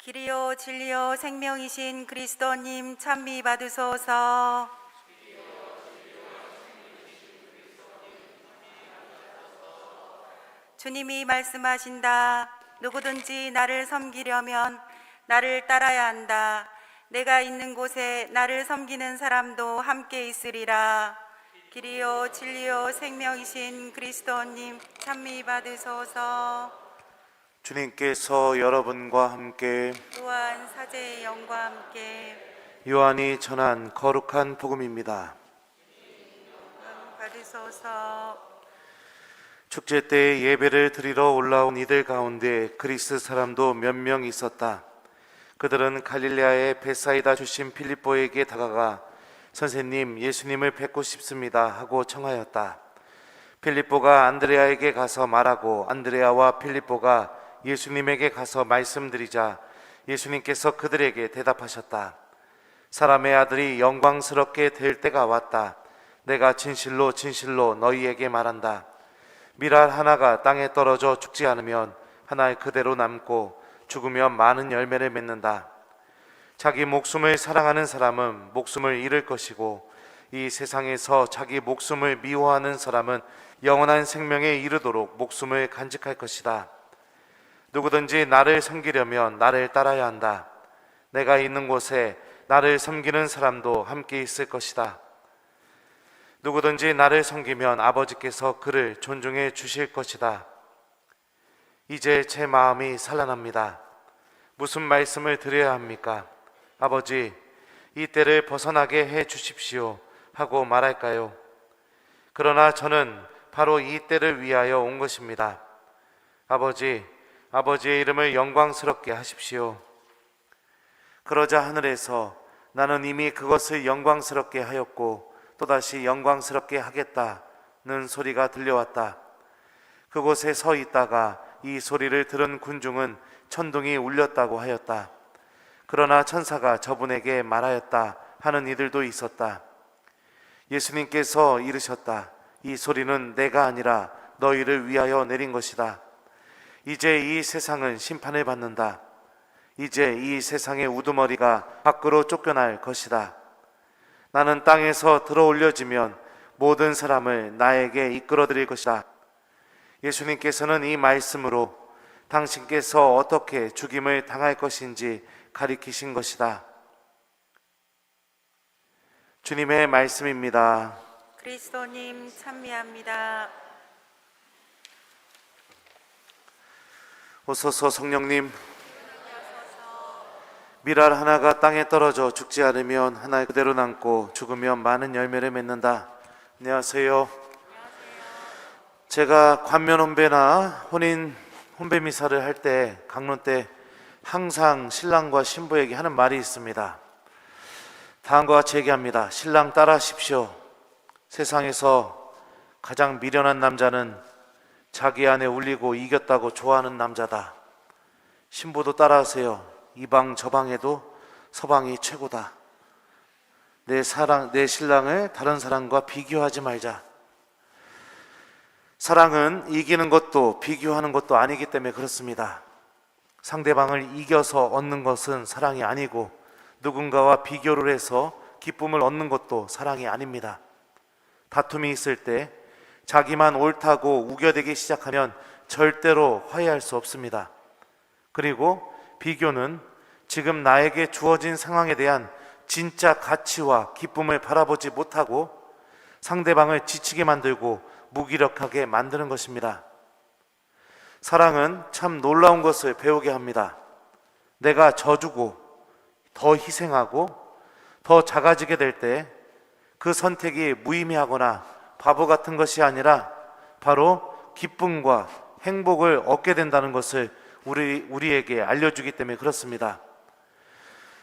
길이요 진리요 생명이신 그리스도님 찬미 받으소서. 주님이 말씀하신다. 누구든지 나를 섬기려면 나를 따라야 한다. 내가 있는 곳에 나를 섬기는 사람도 함께 있으리라. 길이요 진리요 생명이신 그리스도님 찬미 받으소서. 주님께서 여러분과 함께 또한 사제의 영과 함께 요한이 전한 거룩한 복음입니다. 받으소서. 축제 때 예배를 드리러 올라온 이들 가운데 그리스 사람도 몇 명 있었다. 그들은 갈릴레아의 벳사이다 출신 필립보에게 다가가 선생님, 예수님을 뵙고 싶습니다 하고 청하였다. 필립보가 안드레아에게 가서 말하고 안드레아와 필립보가 예수님에게 가서 말씀드리자 예수님께서 그들에게 대답하셨다. 사람의 아들이 영광스럽게 될 때가 왔다. 내가 진실로 진실로 너희에게 말한다. 밀알 하나가 땅에 떨어져 죽지 않으면 하나 그대로 남고 죽으면 많은 열매를 맺는다. 자기 목숨을 사랑하는 사람은 목숨을 잃을 것이고 이 세상에서 자기 목숨을 미워하는 사람은 영원한 생명에 이르도록 목숨을 간직할 것이다. 누구든지 나를 섬기려면 나를 따라야 한다. 내가 있는 곳에 나를 섬기는 사람도 함께 있을 것이다. 누구든지 나를 섬기면 아버지께서 그를 존중해 주실 것이다. 이제 제 마음이 산란합니다. 무슨 말씀을 드려야 합니까? 아버지, 이 때를 벗어나게 해 주십시오 하고 말할까요? 그러나 저는 바로 이 때를 위하여 온 것입니다. 아버지, 아버지의 이름을 영광스럽게 하십시오. 그러자 하늘에서 나는 이미 그것을 영광스럽게 하였고 또다시 영광스럽게 하겠다는 소리가 들려왔다. 그곳에 서 있다가 이 소리를 들은 군중은 천둥이 울렸다고 하였다. 그러나 천사가 저분에게 말하였다 하는 이들도 있었다. 예수님께서 이르셨다. 이 소리는 내가 아니라 너희를 위하여 내린 것이다. 이제 이 세상은 심판을 받는다. 이제 이 세상의 우두머리가 밖으로 쫓겨날 것이다. 나는 땅에서 들어 올려지면 모든 사람을 나에게 이끌어 드릴 것이다. 예수님께서는 이 말씀으로 당신께서 어떻게 죽임을 당할 것인지 가리키신 것이다. 주님의 말씀입니다. 그리스도님 찬미합니다. 오소서 성령님, 밀알 하나가 땅에 떨어져 죽지 않으면 하나 그대로 남고 죽으면 많은 열매를 맺는다. 안녕하세요. 제가 관면 혼배나 혼배 미사를 할 때 강론 때 항상 신랑과 신부에게 하는 말이 있습니다. 다음과 같이 얘기합니다. 신랑 따라하십시오. 세상에서 가장 미련한 남자는 자기 안에 울리고 이겼다고 좋아하는 남자다. 신부도 따라하세요. 이방 저방에도 서방이 최고다. 내 신랑을 다른 사람과 비교하지 말자. 사랑은 이기는 것도 비교하는 것도 아니기 때문에 그렇습니다. 상대방을 이겨서 얻는 것은 사랑이 아니고 누군가와 비교를 해서 기쁨을 얻는 것도 사랑이 아닙니다. 다툼이 있을 때 자기만 옳다고 우겨대기 시작하면 절대로 화해할 수 없습니다. 그리고 비교는 지금 나에게 주어진 상황에 대한 진짜 가치와 기쁨을 바라보지 못하고 상대방을 지치게 만들고 무기력하게 만드는 것입니다. 사랑은 참 놀라운 것을 배우게 합니다. 내가 져주고 더 희생하고 더 작아지게 될 때 그 선택이 무의미하거나 바보 같은 것이 아니라 바로 기쁨과 행복을 얻게 된다는 것을 우리에게 알려주기 때문에 그렇습니다.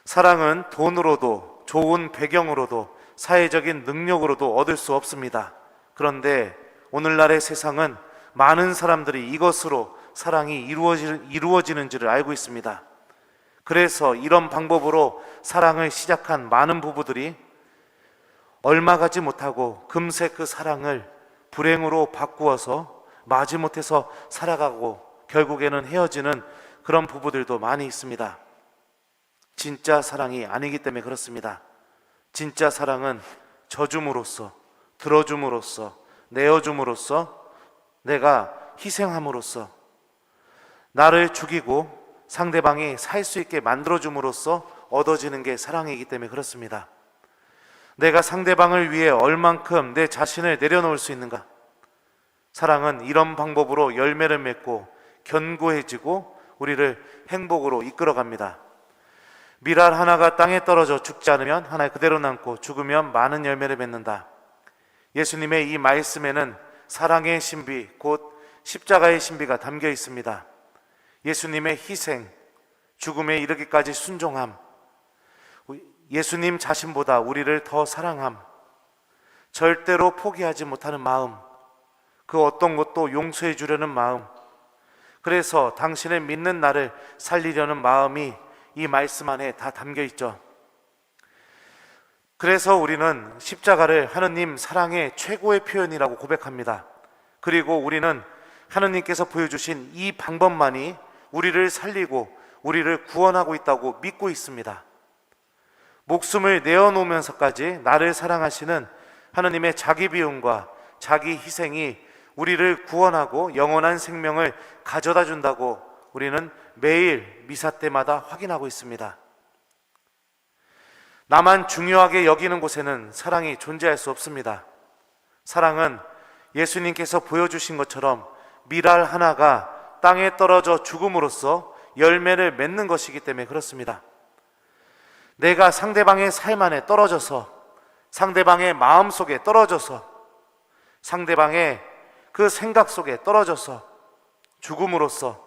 사랑은 돈으로도 좋은 배경으로도 사회적인 능력으로도 얻을 수 없습니다. 그런데 오늘날의 세상은 많은 사람들이 이것으로 사랑이 이루어지는지를 알고 있습니다. 그래서 이런 방법으로 사랑을 시작한 많은 부부들이 얼마 가지 못하고 금세 그 사랑을 불행으로 바꾸어서 마지못해서 살아가고 결국에는 헤어지는 그런 부부들도 많이 있습니다. 진짜 사랑이 아니기 때문에 그렇습니다. 진짜 사랑은 져줌으로써, 들어줌으로써, 내어줌으로써, 내가 희생함으로써, 나를 죽이고 상대방이 살 수 있게 만들어줌으로써 얻어지는 게 사랑이기 때문에 그렇습니다. 내가 상대방을 위해 얼만큼 내 자신을 내려놓을 수 있는가? 사랑은 이런 방법으로 열매를 맺고 견고해지고 우리를 행복으로 이끌어갑니다. 밀알 하나가 땅에 떨어져 죽지 않으면 하나 그대로 남고 죽으면 많은 열매를 맺는다. 예수님의 이 말씀에는 사랑의 신비, 곧 십자가의 신비가 담겨 있습니다. 예수님의 희생, 죽음에 이르기까지 순종함, 예수님 자신보다 우리를 더 사랑함, 절대로 포기하지 못하는 마음, 그 어떤 것도 용서해 주려는 마음, 그래서 당신을 믿는 나를 살리려는 마음이 이 말씀 안에 다 담겨 있죠. 그래서 우리는 십자가를 하느님 사랑의 최고의 표현이라고 고백합니다. 그리고 우리는 하느님께서 보여주신 이 방법만이 우리를 살리고 우리를 구원하고 있다고 믿고 있습니다. 목숨을 내어놓으면서까지 나를 사랑하시는 하느님의 자기 비움과 자기 희생이 우리를 구원하고 영원한 생명을 가져다 준다고 우리는 매일 미사 때마다 확인하고 있습니다. 나만 중요하게 여기는 곳에는 사랑이 존재할 수 없습니다. 사랑은 예수님께서 보여주신 것처럼 밀알 하나가 땅에 떨어져 죽음으로써 열매를 맺는 것이기 때문에 그렇습니다. 내가 상대방의 삶 안에 떨어져서, 상대방의 마음 속에 떨어져서, 상대방의 그 생각 속에 떨어져서 죽음으로써,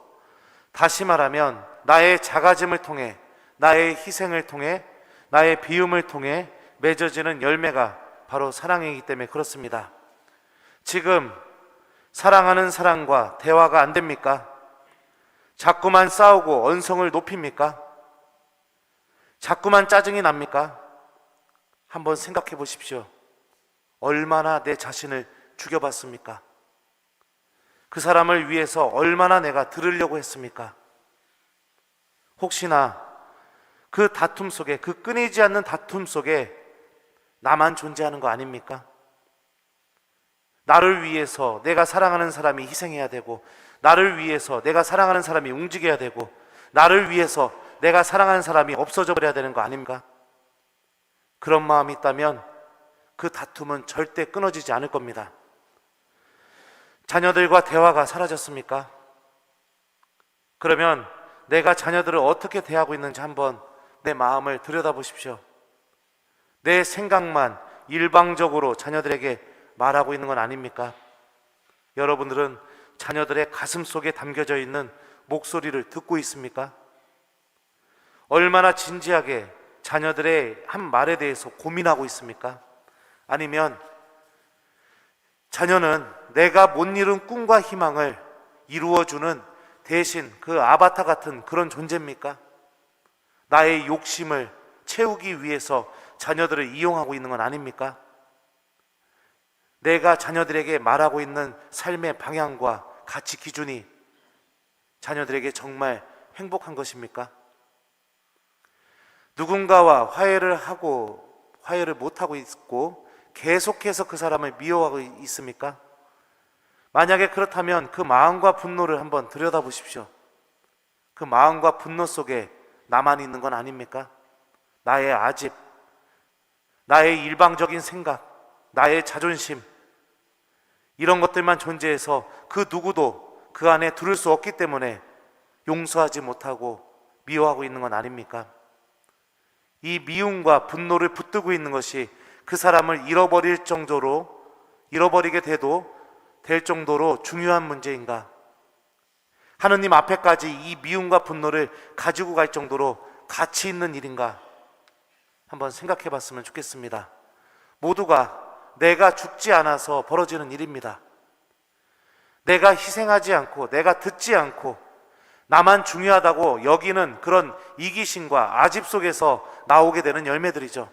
다시 말하면 나의 작아짐을 통해, 나의 희생을 통해, 나의 비움을 통해 맺어지는 열매가 바로 사랑이기 때문에 그렇습니다. 지금 사랑하는 사람과 대화가 안 됩니까? 자꾸만 싸우고 언성을 높입니까? 자꾸만 짜증이 납니까? 한번 생각해 보십시오. 얼마나 내 자신을 죽여봤습니까? 그 사람을 위해서 얼마나 내가 들으려고 했습니까? 혹시나 그 다툼 속에, 그 끊이지 않는 다툼 속에 나만 존재하는 거 아닙니까? 나를 위해서 내가 사랑하는 사람이 희생해야 되고, 나를 위해서 내가 사랑하는 사람이 움직여야 되고, 나를 위해서 내가 사랑하는 사람이 없어져 버려야 되는 거 아닙니까? 그런 마음이 있다면 그 다툼은 절대 끊어지지 않을 겁니다. 자녀들과 대화가 사라졌습니까? 그러면 내가 자녀들을 어떻게 대하고 있는지 한번 내 마음을 들여다보십시오. 내 생각만 일방적으로 자녀들에게 말하고 있는 건 아닙니까? 여러분들은 자녀들의 가슴 속에 담겨져 있는 목소리를 듣고 있습니까? 얼마나 진지하게 자녀들의 한 말에 대해서 고민하고 있습니까? 아니면 자녀는 내가 못 이룬 꿈과 희망을 이루어주는 대신 그 아바타 같은 그런 존재입니까? 나의 욕심을 채우기 위해서 자녀들을 이용하고 있는 건 아닙니까? 내가 자녀들에게 말하고 있는 삶의 방향과 가치 기준이 자녀들에게 정말 행복한 것입니까? 누군가와 화해를 하고 화해를 못하고 있고 계속해서 그 사람을 미워하고 있습니까? 만약에 그렇다면 그 마음과 분노를 한번 들여다보십시오. 그 마음과 분노 속에 나만 있는 건 아닙니까? 나의 아집, 나의 일방적인 생각, 나의 자존심, 이런 것들만 존재해서 그 누구도 그 안에 들을 수 없기 때문에 용서하지 못하고 미워하고 있는 건 아닙니까? 이 미움과 분노를 붙들고 있는 것이 그 사람을 잃어버리게 될 정도로 중요한 문제인가? 하느님 앞에까지 이 미움과 분노를 가지고 갈 정도로 가치 있는 일인가? 한번 생각해 봤으면 좋겠습니다. 모두가 내가 죽지 않아서 벌어지는 일입니다. 내가 희생하지 않고, 내가 듣지 않고, 나만 중요하다고 여기는 그런 이기심과 아집 속에서 나오게 되는 열매들이죠.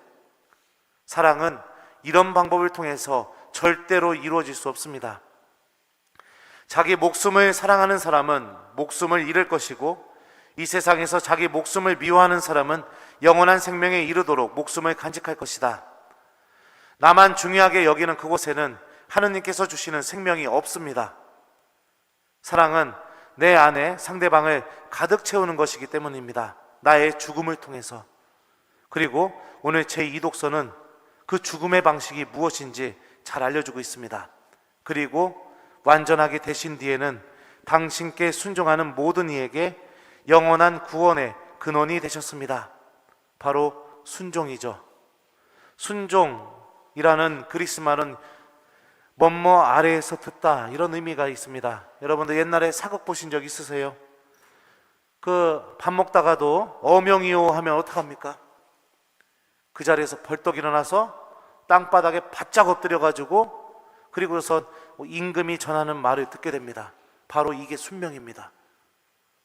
사랑은 이런 방법을 통해서 절대로 이루어질 수 없습니다. 자기 목숨을 사랑하는 사람은 목숨을 잃을 것이고, 이 세상에서 자기 목숨을 미워하는 사람은 영원한 생명에 이르도록 목숨을 간직할 것이다. 나만 중요하게 여기는 그곳에는 하느님께서 주시는 생명이 없습니다. 사랑은 내 안에 상대방을 가득 채우는 것이기 때문입니다. 나의 죽음을 통해서. 그리고 오늘 제2독서는 그 죽음의 방식이 무엇인지 잘 알려주고 있습니다. 그리고 완전하게 되신 뒤에는 당신께 순종하는 모든 이에게 영원한 구원의 근원이 되셨습니다. 바로 순종이죠. 순종이라는 그리스 말은 뭐뭐 아래에서 듣다, 이런 의미가 있습니다. 여러분들 옛날에 사극 보신 적 있으세요? 그 밥 먹다가도 어명이요 하면 어떡합니까? 그 자리에서 벌떡 일어나서 땅바닥에 바짝 엎드려가지고 그리고서 임금이 전하는 말을 듣게 됩니다. 바로 이게 순명입니다.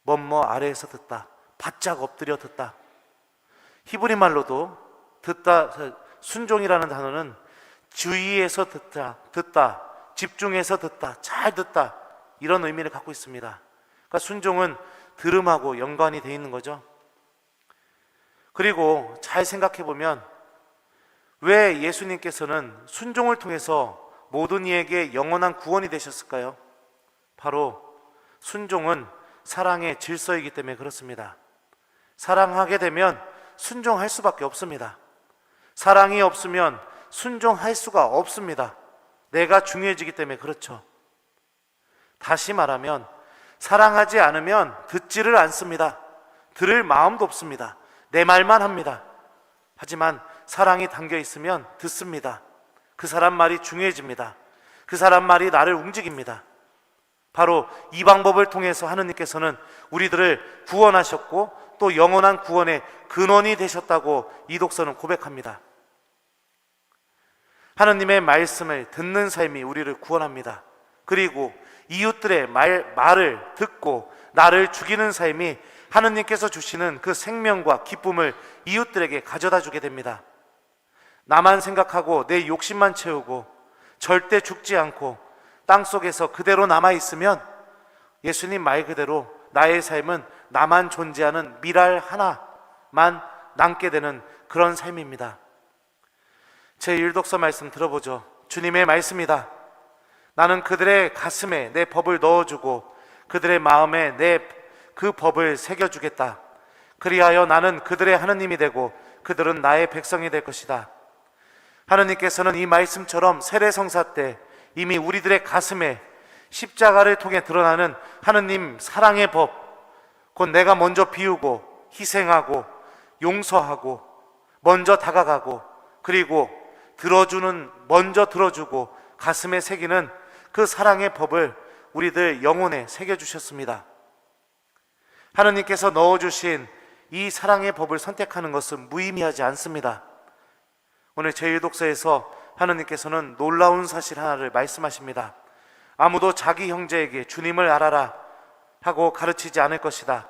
뭐뭐 아래에서 듣다, 바짝 엎드려 듣다. 히브리 말로도 듣다, 순종이라는 단어는 주의해서 듣다, 집중해서 듣다, 잘 듣다, 이런 의미를 갖고 있습니다. 그러니까 순종은 들음하고 연관이 되어 있는 거죠. 그리고 잘 생각해 보면 왜 예수님께서는 순종을 통해서 모든 이에게 영원한 구원이 되셨을까요? 바로 순종은 사랑의 질서이기 때문에 그렇습니다. 사랑하게 되면 순종할 수밖에 없습니다. 사랑이 없으면 순종할 수가 없습니다. 내가 중요해지기 때문에 그렇죠. 다시 말하면 사랑하지 않으면 듣지를 않습니다. 들을 마음도 없습니다. 내 말만 합니다. 하지만 사랑이 담겨 있으면 듣습니다. 그 사람 말이 중요해집니다. 그 사람 말이 나를 움직입니다. 바로 이 방법을 통해서 하느님께서는 우리들을 구원하셨고 또 영원한 구원의 근원이 되셨다고 이 독서는 고백합니다. 하느님의 말씀을 듣는 삶이 우리를 구원합니다. 그리고 이웃들의 말을 듣고 나를 죽이는 삶이 하느님께서 주시는 그 생명과 기쁨을 이웃들에게 가져다 주게 됩니다. 나만 생각하고 내 욕심만 채우고 절대 죽지 않고 땅속에서 그대로 남아있으면 예수님 말 그대로 나의 삶은 나만 존재하는 미랄 하나만 남게 되는 그런 삶입니다. 제1독서 말씀 들어보죠. 주님의 말씀이다. 나는 그들의 가슴에 내 법을 넣어주고 그들의 마음에 내 그 법을 새겨주겠다. 그리하여 나는 그들의 하느님이 되고 그들은 나의 백성이 될 것이다. 하느님께서는 이 말씀처럼 세례성사 때 이미 우리들의 가슴에 십자가를 통해 드러나는 하느님 사랑의 법, 곧 내가 먼저 비우고 희생하고 용서하고 먼저 다가가고 그리고 먼저 들어주고 가슴에 새기는 그 사랑의 법을 우리들 영혼에 새겨주셨습니다. 하느님께서 넣어주신 이 사랑의 법을 선택하는 것은 무의미하지 않습니다. 오늘 제1독서에서 하느님께서는 놀라운 사실 하나를 말씀하십니다. 아무도 자기 형제에게 주님을 알아라 하고 가르치지 않을 것이다.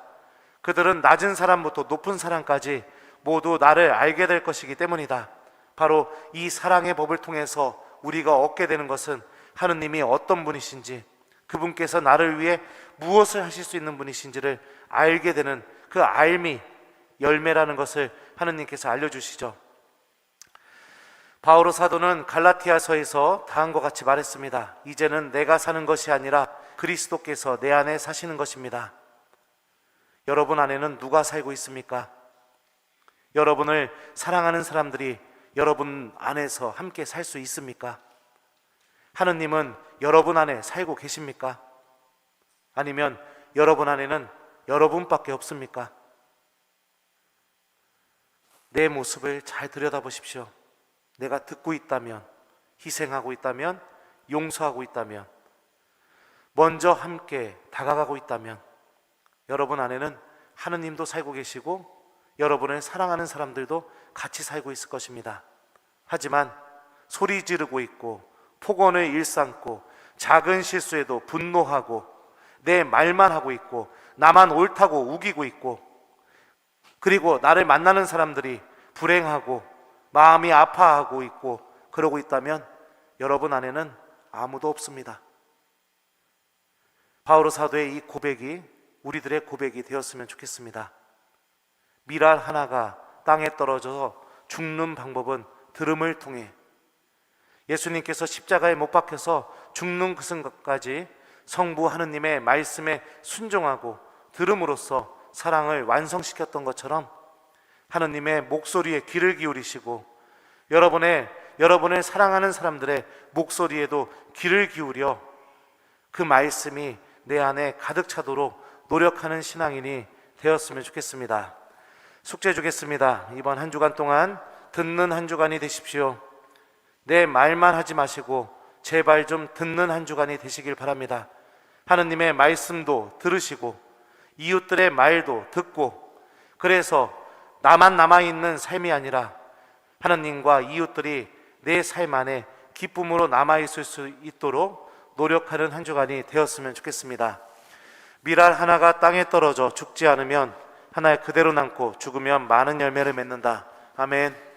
그들은 낮은 사람부터 높은 사람까지 모두 나를 알게 될 것이기 때문이다. 바로 이 사랑의 법을 통해서 우리가 얻게 되는 것은 하느님이 어떤 분이신지, 그분께서 나를 위해 무엇을 하실 수 있는 분이신지를 알게 되는 그 알미, 열매라는 것을 하느님께서 알려주시죠. 바오로 사도는 갈라티아서에서 다음과 같이 말했습니다. 이제는 내가 사는 것이 아니라 그리스도께서 내 안에 사시는 것입니다. 여러분 안에는 누가 살고 있습니까? 여러분을 사랑하는 사람들이 여러분 안에서 함께 살 수 있습니까? 하느님은 여러분 안에 살고 계십니까? 아니면 여러분 안에는 여러분밖에 없습니까? 내 모습을 잘 들여다보십시오. 내가 듣고 있다면, 희생하고 있다면, 용서하고 있다면, 먼저 함께 다가가고 있다면 여러분 안에는 하느님도 살고 계시고 여러분을 사랑하는 사람들도 같이 살고 있을 것입니다. 하지만 소리 지르고 있고 폭언을 일삼고 작은 실수에도 분노하고 내 말만 하고 있고 나만 옳다고 우기고 있고 그리고 나를 만나는 사람들이 불행하고 마음이 아파하고 있고 그러고 있다면 여러분 안에는 아무도 없습니다. 바오로 사도의 이 고백이 우리들의 고백이 되었으면 좋겠습니다. 밀알 하나가 땅에 떨어져서 죽는 방법은 들음을 통해, 예수님께서 십자가에 못 박혀서 죽는 그 순간까지 성부 하느님의 말씀에 순종하고 들음으로써 사랑을 완성시켰던 것처럼 하느님의 목소리에 귀를 기울이시고 여러분을 사랑하는 사람들의 목소리에도 귀를 기울여 그 말씀이 내 안에 가득 차도록 노력하는 신앙인이 되었으면 좋겠습니다. 숙제 주겠습니다. 이번 한 주간 동안 듣는 한 주간이 되십시오. 내 말만 하지 마시고 제발 좀 듣는 한 주간이 되시길 바랍니다. 하느님의 말씀도 들으시고 이웃들의 말도 듣고, 그래서 나만 남아있는 삶이 아니라 하느님과 이웃들이 내 삶 안에 기쁨으로 남아있을 수 있도록 노력하는 한 주간이 되었으면 좋겠습니다. 밀알 하나가 땅에 떨어져 죽지 않으면 하나 그대로 남고 죽으면 많은 열매를 맺는다. 아멘.